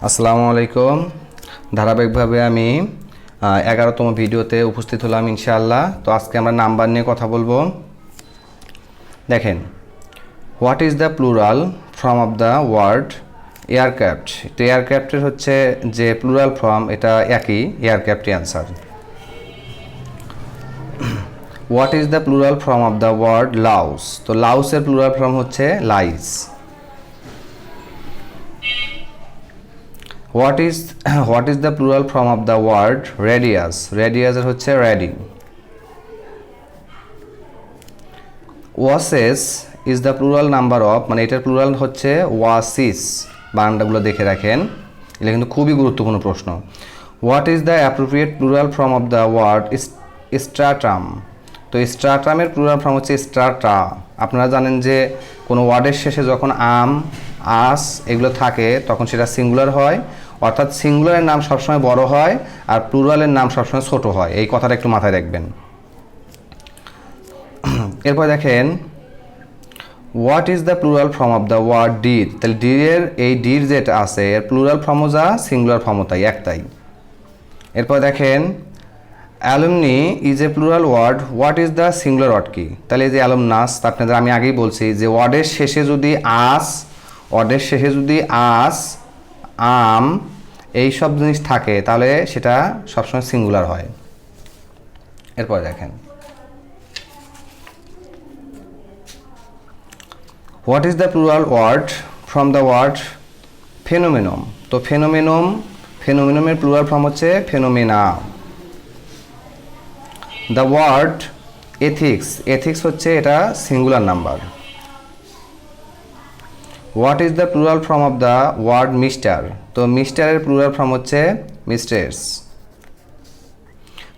আসসালামু আলাইকুম। ধারাবাহিকভাবে আমি 11তম ভিডিওতে উপস্থিত হলাম ইনশাআল্লাহ। তো আজকে আমরা নাম্বার নিয়ে কথা বলবো। দেখেন, what is the plural form of the word aircraft. তো এয়ারক্রাফটের হচ্ছে যে প্লুরাল ফর্ম, এটা একই, এয়ারক্রাফটই answer. What is the plural form of the word louse. তো লাউসের প্লুরাল ফর্ম হচ্ছে lice. What is the plural form of the word radius? Radius এর হচ্ছে ready. oasis is the plural number of, মানে এটার প্লুরাল হচ্ছে oasis। বানানগুলো দেখে রাখেন, এটা কিন্তু খুবই গুরুত্বপূর্ণ প্রশ্ন। What is the appropriate plural form of the word stratum? তো স্ট্রাটামের প্লুরাল ফর্ম হচ্ছে স্ট্রাটা। আপনারা জানেন যে কোনো ওয়ার্ডের শেষে যখন আম, আস এগুলো থাকে তখন সেটা সিঙ্গুলার হয়, অর্থাৎ সিঙ্গুলারের নাম সবসময় বড় হয় আর প্লুরালের নাম সবসময় ছোট হয়। এই কথাটা একটু মাথায় রাখবেন। এরপর দেখেন, what is the plural form of the word deed. তাহলে ডিডের এই ডিড যেটা আছে এর প্লুরাল ফর্মও যা, সিঙ্গুলার ফর্মও তাই, একটাই। এরপর দেখেন, alumni is a plural word, what is the singular word কি। তাহলে এই যে অ্যালুমনাস, আপনাদের আমি আগেই বলছি যে ওয়ার্ডের শেষে যদি আস, আম এই সব জিনিস থাকে তাহলে সেটা সবসময় সিঙ্গুলার হয়। এরপর দেখেন, what is the plural word from the word phenomenon. তো ফেনোমেনমের প্লুরাল ফর্ম হচ্ছে ফেনোমেনা। দ্য ওয়ার্ড এথিক্স হচ্ছে এটা singular number. What is the plural form of the word mister. তো মিস্টারের প্লুরাল ফর্ম হচ্ছে misters.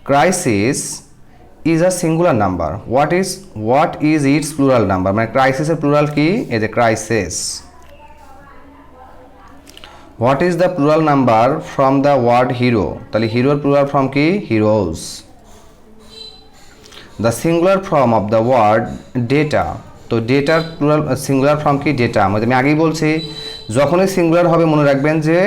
Crisis is a singular number, what is its plural number, মানে ক্রাইসিসের প্লুরাল কি, এই যে crisis. What is the plural number from the word hero. তাহলে হিরোর প্লুরাল ফর্ম কি, heroes. The singular form of the word data. তো ডেটার প্লুরাল সিঙ্গুলার ফর্ম কি, ডেটা। আমি আগেই বলছি যখনই সিঙ্গুলার হবে মনে রাখবেন যে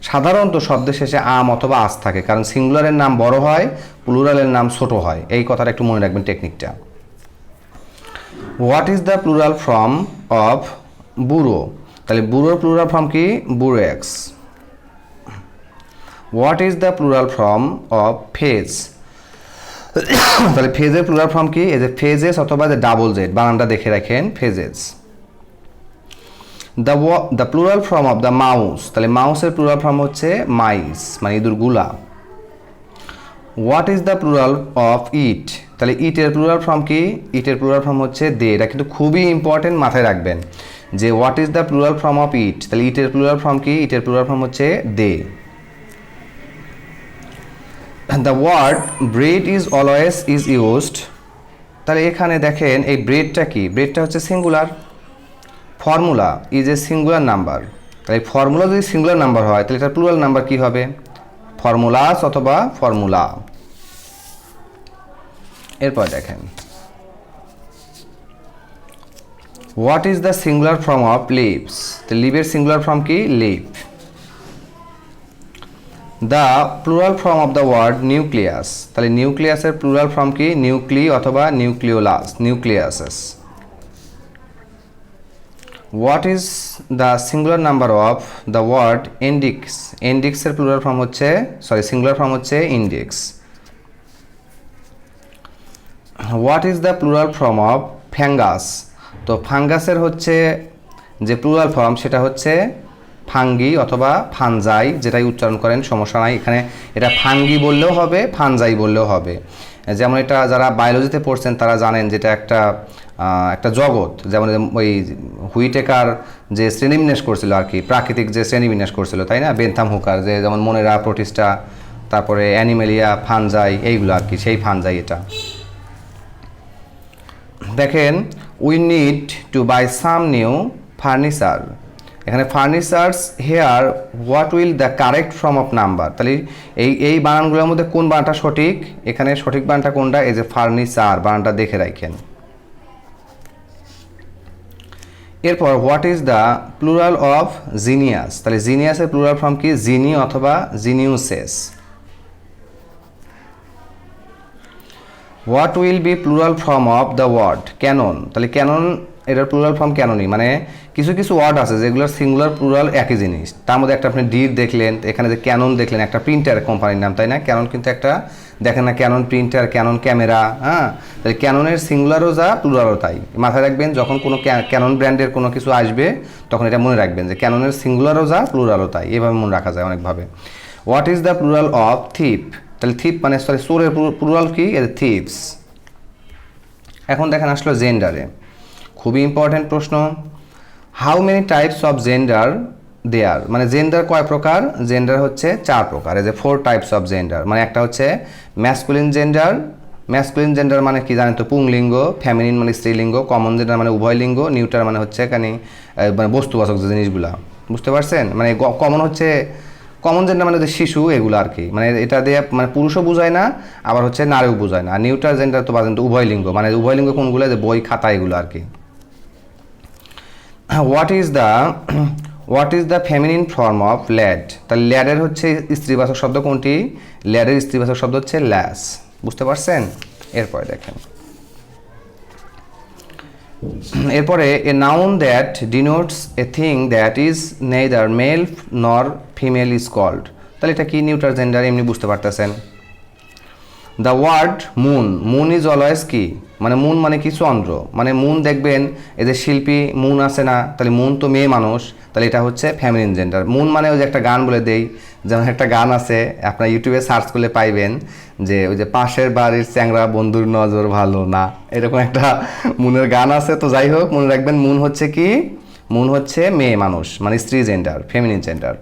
সাধারণত শব্দের শেষে আম অথবা আস থাকে, কারণ সিঙ্গুলারের নাম বড় হয়, প্লুরালের নাম ছোট হয়। এই কথাটা একটু মনে রাখবেন, টেকনিকটা। What is the plural form of bureau. তাহলে বুড়োর প্লুরাল ফর্ম কি, bureaux. What is the plural form of phase. তাহলে ফেজের প্লুরাল ফর্ম কি, এই যে ফেজেস অথবা যে ডাবল জেড, বানানটা দেখে রাখেন, phases. The plural form of the mouse. তাহলে মাউসের প্লুরাল ফর্ম হচ্ছে মাইস, মানে ইঁদুরগুলা। What is the plural of it. তাহলে ইটের প্লুরাল ফর্ম কি, ইটের প্লুরাল ফর্ম হচ্ছে দে। এটা কিন্তু খুবই ইম্পর্টেন্ট, মাথায় রাখবেন যে what is the plural form of it. তাহলে ইটের প্লুরাল ফর্ম কি, ইটের প্লুরাল ফর্ম হচ্ছে they. The word bread is always is used. তাহলে এখানে দেখেন এই ব্রেডটা কি, ব্রেডটা হচ্ছে singular. Formula is a singular number. তাহলে ফর্মুলা যদি সিঙ্গুলার নাম্বার হয় তাহলে এটার প্লুরাল নাম্বার কি হবে, ফর্মুলাস অথবা ফর্মুলা। এরপর দেখেন, what is the singular form of leaves. তো লিভের সিঙ্গুলার ফর্ম কি, leaf. The plural form of the word nucleus. তাহলে নিউক্লিয়াসের প্লুরাল ফর্ম কি, নিউক্লি অথবা nucleolus, nucleuses. What is the singular number of the word indices. ইন্ডিক্সের plural form হচ্ছে, singular form হচ্ছে index. What is the plural form of fungus. তো ফাঙ্গাসের হচ্ছে যে প্লুরাল ফর্ম সেটা হচ্ছে ফাঙ্গি অথবা ফানজাই, যেটাই উচ্চারণ করেন সমস্যা নাই। এখানে এটা ফাঙ্গি বললেও হবে, ফানজাই বললেও হবে। যেমন এটা যারা বায়োলজিতে পড়ছেন তারা জানেন যেটা একটা জগৎ। যেমন ওই হুইটেকার যে শ্রেণীবিন্যাস করছিল আর কি, প্রাকৃতিক যে শ্রেণীবিন্যাস করছিল, তাই না, বেনথাম হুকার, যে যেমন মনেরা, প্রোটিস্টা, তারপরে অ্যানিমেলিয়া, ফানজাই, এইগুলো আর কি, সেই ফানজাই এটা। দেখেন, we need to buy some new furniture. এখানে furnitures here, what will the correct form of number. তাহলে এই বানানগুলোর মধ্যে কোন বানানটা সঠিক, এখানে সঠিক বানানটা কোনটা, এই যে ফার্নিচার বানানটা দেখে রাখেন। এরপর what is the plural of genius, তাহলে জিনিয়াসের প্লুরাল ফর্ম কি? জিনি অথবা geniuses. What will be plural form of the word cannon, তাহলে ক্যানন এটার প্লুরাল ফর্ম ক্যাননই, মানে কিছু কিছু ওয়ার্ড আছে যেগুলোর সিঙ্গুলার প্লুরাল একই জিনিস। তার মধ্যে একটা আপনি ডিড দেখলেন, এখানে যে ক্যানন দেখলেন একটা প্রিন্টার কোম্পানির নাম, তাই না? ক্যানন কিন্তু একটা, দেখেন না, ক্যানন প্রিন্টার, ক্যানন ক্যামেরা, হ্যাঁ। তাহলে ক্যাননের সিঙ্গুলারও যা প্লুরালও তাই। মাথায় রাখবেন যখন কোনো ক্যানন ব্র্যান্ডের কোনো কিছু আসবে তখন এটা মনে রাখবেন যে ক্যাননের সিঙ্গুলারও যা প্লুরালও তাই, এভাবে মনে রাখা যায় অনেকভাবে। What is the plural of থিপ, তাহলে থিপ মানে সরি চোরের প্লুরাল কি? থিপস। এখন দেখেন আসলো জেন্ডারে, খুবই ইম্পর্টেন্ট প্রশ্ন। How many types of gender there, মানে জেন্ডার কয় প্রকার? জেন্ডার হচ্ছে 4 প্রকার, এই যে 4 টাইপস অফ জেন্ডার। মানে একটা হচ্ছে ম্যাসকুলিন জেন্ডার, ম্যাসকুলিন জেন্ডার মানে কি জানেন তো? পুংলিঙ্গ। ফ্যামিনিন মানে স্ত্রীলিঙ্গ। কমন জেন্ডার মানে উভয় লিঙ্গ। নিউটার মানে হচ্ছে এখানে মানে বস্তুবাচক যে জিনিসগুলা, বুঝতে পারছেন? মানে কমন হচ্ছে, কমন জেন্ডার মানে যে শিশু, এগুলো আর কি, মানে এটা দিয়ে মানে পুরুষও বোঝায় না, আবার হচ্ছে নারীও বোঝায় না। নিউটার জেন্ডার তো বাজেন তো উভয় লিঙ্গ, মানে উভয় লিঙ্গ কোনগুলো? যে বই খাতা এগুলো আর কি। What is the feminine form of lad, তাহলে ল্যাডের হচ্ছে স্ত্রীবাচক শব্দ কোনটি? ল্যাডের স্ত্রীবাচক শব্দ হচ্ছে ল্যাস, বুঝতে পারছেন? এরপরে দেখেন, এরপরে a noun that denotes a thing that is neither male nor female is called, তাহলে এটা কি? নিউটার জেন্ডার, এমনি বুঝতে পারতেছেন। The word moon, moon is always কি? মানে মুন মানে কি? চন্দ্র। মানে মুন দেখবেন এই যে শিল্পী মুন আছে না, তাহলে মুন তো মেয়ে মানুষ, তাহলে এটা হচ্ছে ফ্যামিলিন জেন্ডার। মুন মানে ওই যে একটা গান বলে দেই, যেমন একটা গান আছে আপনার ইউটিউবে সার্চ করলে পাইবেন যে ওই যে পাশের বাড়ির চ্যাংরা বন্ধুর নজর ভালো না, এরকম একটা মুনের গান আছে। তো যাই হোক, মনে রাখবেন মুন হচ্ছে কি? মুন হচ্ছে মেয়ে মানুষ, মানে স্ত্রী gender, feminine gender.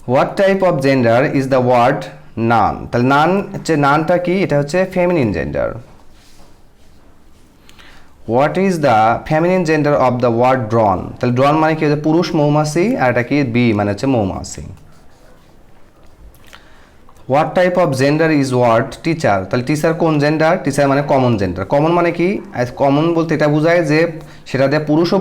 What type of gender is the word nun, তাহলে নান হচ্ছে, নানটা কি? এটা হচ্ছে feminine gender. What is the feminine gender of the word drone, তাহলে ড্রন মানে কি? হচ্ছে পুরুষ মৌমাছি, আর এটা কি? বি মানে হচ্ছে মৌমাছি। What type of gender is word teacher, তাহলে টিচার কোন জেন্ডার? টিচার মানে কমন জেন্ডার। কমন মানে কি? কমন বলতে এটা বোঝায় যে সেটা দিয়ে পুরুষও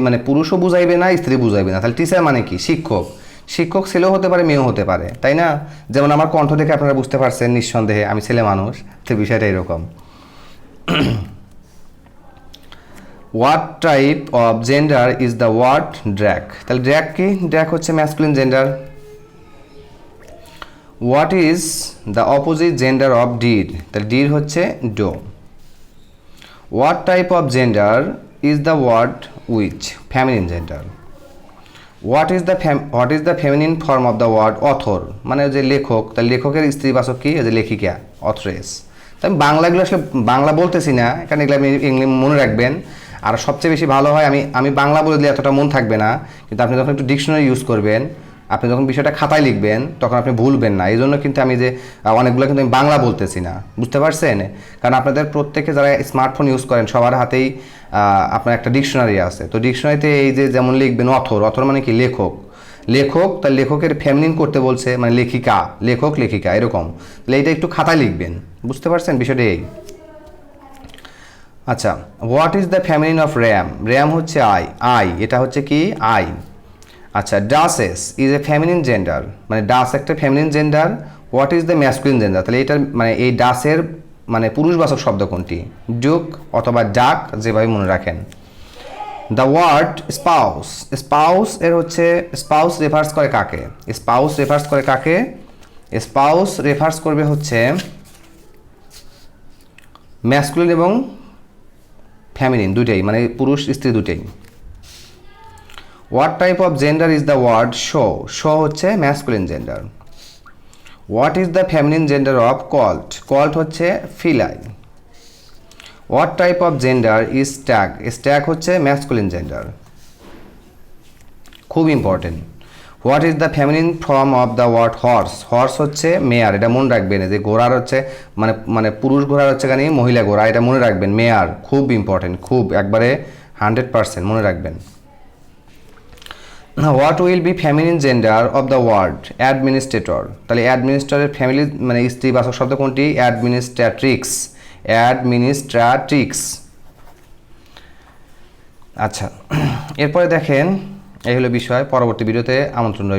মানে পুরুষও বুঝাইবে না, স্ত্রী বুঝাইবে না। তাহলে টিচার মানে কি? শিক্ষক। শিক্ষক ছেলেও হতে পারে, মেয়েও হতে পারে, তাই না? যেমন আমার কণ্ঠ দেখে আপনারা বুঝতে পারছেন নিঃসন্দেহে আমি ছেলে মানুষ, তো বিষয়টা এরকম। What type of gender is the word drake, তাহলে ড্র্যাক কি? ড্র্যাক হচ্ছে masculine gender. What is the opposite gender of deed, তাহলে ডিড হচ্ছে doe. What type of gender is the word witch, feminine gender. What is the feminine form of the word author, মানে যে লেখক, তাহলে লেখকের স্ত্রীবাচক কি? যে লেখিকা, অথরেস। তো আমি বাংলাগুলো আসলে বাংলা বলতেছি না, কারণ এগুলো আপনি ইংলিশ মনে রাখবেন। আর সবচেয়ে বেশি ভালো হয়, আমি বাংলা বলে দিলে এতটা মন থাকবে না, কিন্তু আপনি যখন একটু ডিকশনারি ইউজ করবেন, আপনি যখন বিষয়টা খাতায় লিখবেন তখন আপনি ভুলবেন না। এই জন্য কিন্তু আমি যে অনেকগুলো কিন্তু আমি বাংলা বলতেছি না, বুঝতে পারছেন? কারণ আপনাদের প্রত্যেকে যারা স্মার্টফোন ইউজ করেন সবার হাতেই আপনার একটা ডিকশনারি আছে। তো ডিকশনারিতে এই যে যেমন লিখবেন অথর, অথর মানে কি? লেখক। লেখক, তার লেখকের ফেমিনিন করতে বলছে, মানে লেখিকা, লেখক লেখিকা এরকম। তাহলে এইটা একটু খাতায় লিখবেন, বুঝতে পারছেন বিষয়টা এই। আচ্ছা, what is the feminine of RAM, RAM হচ্ছে আই, এটা হচ্ছে কি? আই। আচ্ছা, ডাসেস ইজ এ ফেমিনিন জেন্ডার, মানে ডাস একটা feminine gender. What is the masculine gender, তাহলে এটার মানে এই ডাসের মানে পুরুষবাচক শব্দ কোনটি? ডুক অথবা ডাক, যেভাবে মনে রাখেন। দ্য ওয়ার্ড স্পাউস, স্পাউস এর হচ্ছে স্পাউস রেফার্স করে কাকে? স্পাউস রেফার্স করে কাকে? স্পাউস রেফার্স করবে হচ্ছে ম্যাসকুলিন এবং ফেমিনিন দুইটাই, মানে পুরুষ স্ত্রী দুইটাই। What type of gender is the word show, show হচ্ছে masculine gender. What is the feminine gender of colt, colt হচ্ছে filly. What type of gender is stag, stag হচ্ছে ম্যাসকুলিন জেন্ডার। খুব important. What is the feminine form of the word horse, horse হচ্ছে mare, এটা মনে রাখবেন। যে ঘোড়ার হচ্ছে মানে মানে পুরুষ ঘোড়ার হচ্ছে কেন মহিলা ঘোড়া, এটা মনে রাখবেন, মেয়ার। খুব ইম্পর্টেন্ট, খুব একবারে 100% মনে রাখবেন। What will be feminine gender of the word administrator, তাহলে অ্যাডমিনিস্ট্রেটরের ফ্যামিলি মানে স্ত্রীবাচক শব্দ কোনটি? অ্যাডমিনিস্ট্রেট্রিক্স, অ্যাডমিনিস্ট্রেট্রিক্স। আচ্ছা, এরপরে দেখেন এই হলো বিষয়, পরবর্তী ভিডিওতে আমন্ত্রণ রইল।